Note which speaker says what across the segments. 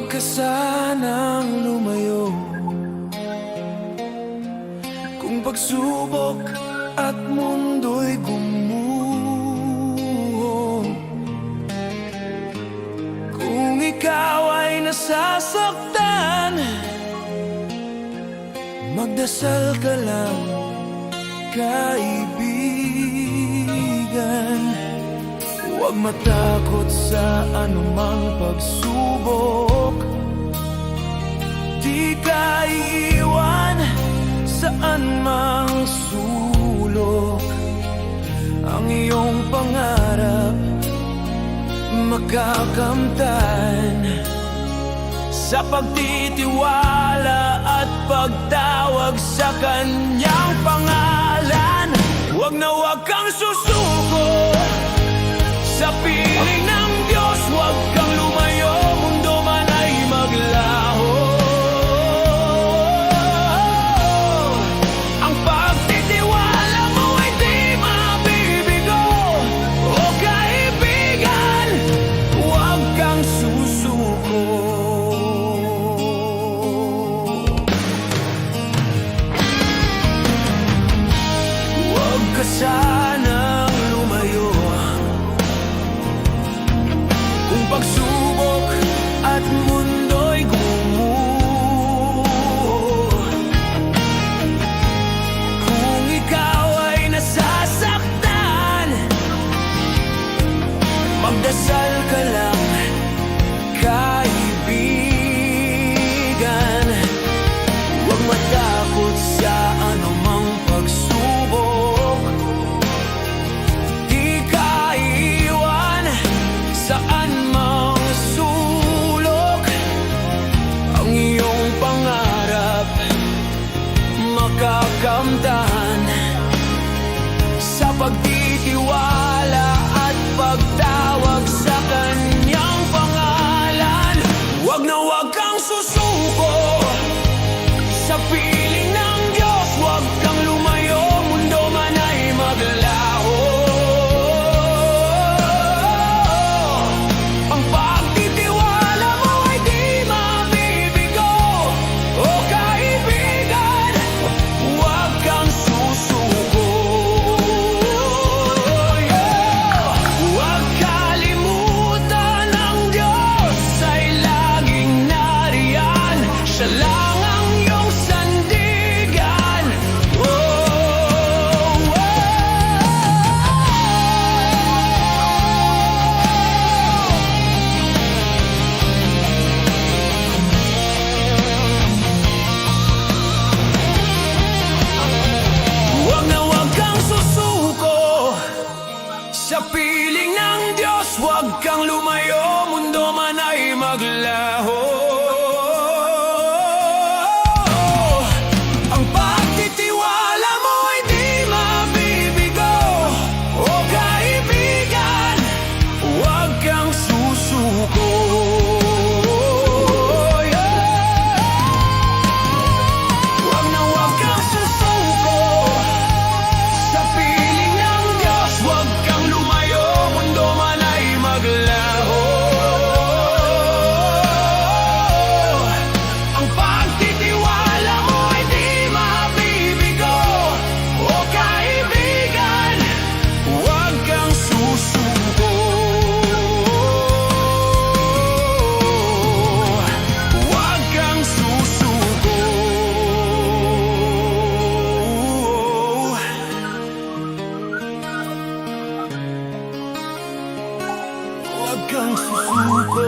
Speaker 1: Huwag ka sanang lumayo kung pagsubok at mundo'y gumuho. Kung ikaw ay nasasaktan, magdasal ka lang, kaibigan. Huwag matakot sa anumang pagsubok. Di ka iiwan saan mang sulok. Ang iyong pangarap makakamtan sa pagtitiwala at pagtawag sa kanyang pangalan. Huwag na huwag kang susuko sa piling ng Diyos. Huwag kang lumayo, mundo man ay maglaho. Ang pagtitiwala mo ay di mabibigo. O kaibigan, huwag kang susuko. Huwag ka sanang lumayo kung pagsubok at mundo'y gumuho. Kung ikaw ay nasasaktan, magdasal ka lang, kaibigan. Huwag matakot sa anumang pagsubok. Di ka iiwan saan mang sulok. Ang iyong pangarap makakamtan sa pagtitiwala at pagtawag sa kanyang pangalan. Huwag na huwag kang susuko sa piling ng Diyos. Huwag kang lumayo, mundo man ay maglaho. Ang pagtitiwala mo ay di mabibigo. O kaibigan, huwag kang susuko. Huwag kalimutan, ang Diyos ay laging nariyan. Siya lang ang iyong sandigan. Huwag na huwag kang susuko sa piling ng Diyos. Huwag kang lumayo, mundo man ay maglaho. Ang pagtitiwala mo ay di mabibigo. O kaibigan, huwag kang susuko. Huwag na huwag kang susuko sa piling ng Diyos. Huwag kang lumayo, mundo man ay maglaho. Ang pagtitiwala mo ay di mabibigo. O kaibigan, huwag kang susuko. Huwag kang susuko. Huwag kang susuko.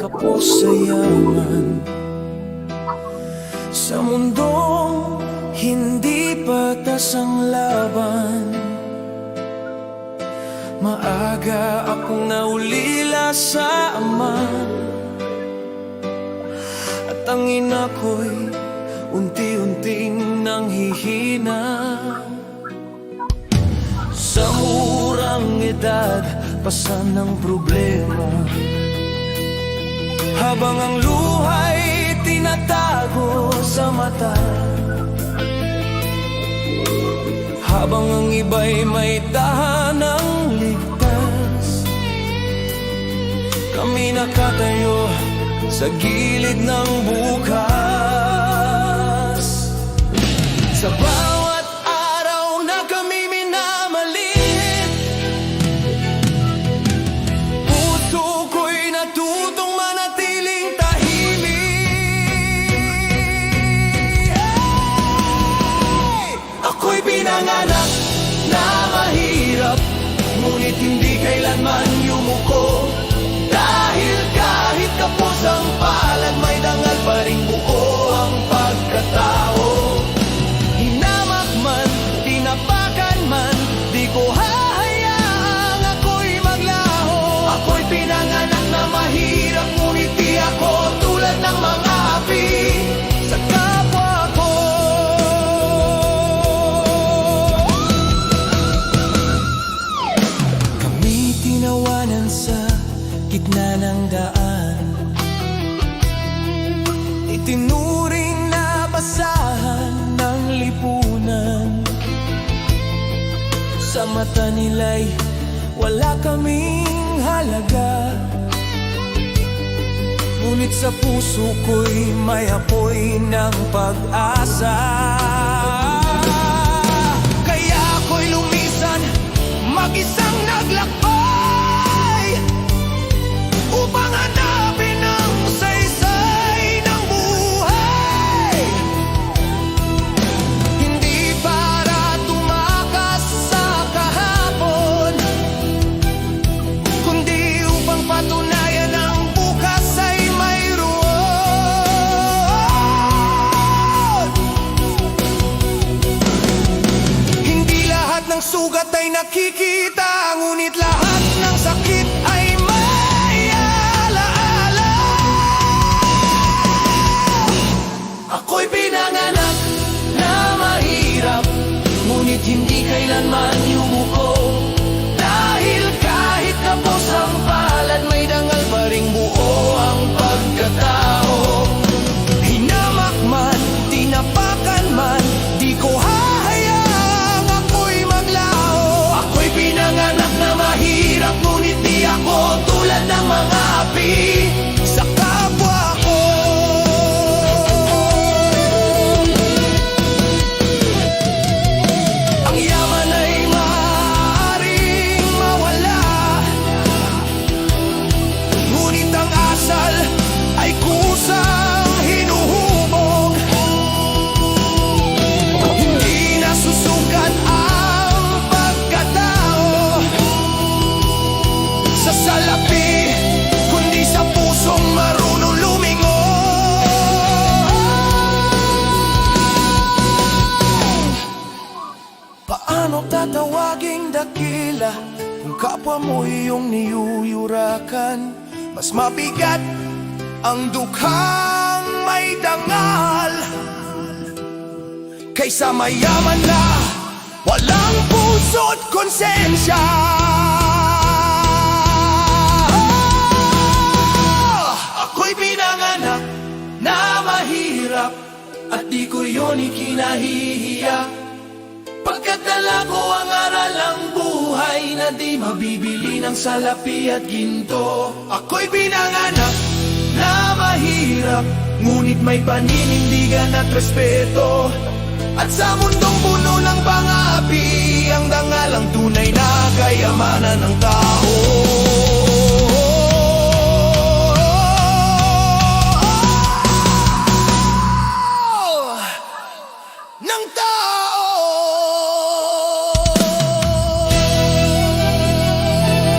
Speaker 1: kapos sa yaman, sa mundong oras ang laban. Maaga akong naulila sa ama, at ang ina ko'y unti-unting nanghihina. Sa murang edad, pasan ng problema, habang ang luha'y tinatago sa mata, habang ang iba'y may tahanang ligtas, kami nakatayo sa gilid ng bukas. Sa bawat araw na kami minamalit, puso ko'y natutong manatiling tahimik. Ako'y pinanganak na mahirap, ngunit hindi kailanman yumuko. Dahil kahit kapos ang palad, may dangal pa rin buo ang pagkatao. Hinamak man, tinapakan man, di ko hahayaang ako'y maglaho. Ako'y pinanganak na mahirap, ngunit di ako tulad ng mga api sa kapwa ko. Kami tinawanan sa gitna ng daan, itinuring na basahan ng lipunan. Sa mata nila'y wala kaming halaga, ngunit sa puso ko'y may apoy ng pag-asa. Kaya ako'y lumisan, mag-isang naglakbay, upang hanapin ang saysay ng buhay. Hindi para tumakas sa kahapon, kundi upang patunayan ang bukas ay mayroon. Hindi lahat ng sugat ay nakikita, ngunit lahat ng sakit ay ako'y pinanganak na mahirap, ngunit hindi kailanman yumuko. Dahil kahit kapos ang palad, may dangal pa ring buo ang pagkatao. Hinamak man, tinapakan man, di ko hahayaang ako'y maglaho. Ako'y pinanganak na mahirap, ngunit di ako tulad ng mga api sa kapwa ko. Ay kusang hinuhubog, hindi nasusukat ang pagkatao sa salapi, kundi sa pusong marunong lumingon. Paano tatawaging dakila kung kapwa mo iyong niyuyurakan? Mas mabigat ang dukhang may dangal kaysa mayaman na walang puso't konsensya. Ako'y pinanganak na mahirap, at di ko yun ikinahihiya, pagkat dala ko ang aral ng buhay na di mabibili ng salapi at ginto. Ako'y pinanganak na mahirap, ngunit may paninindigan at respeto. At sa mundong puno ng pang-aapi, ang dangal ang tunay na kayamanan ng tao.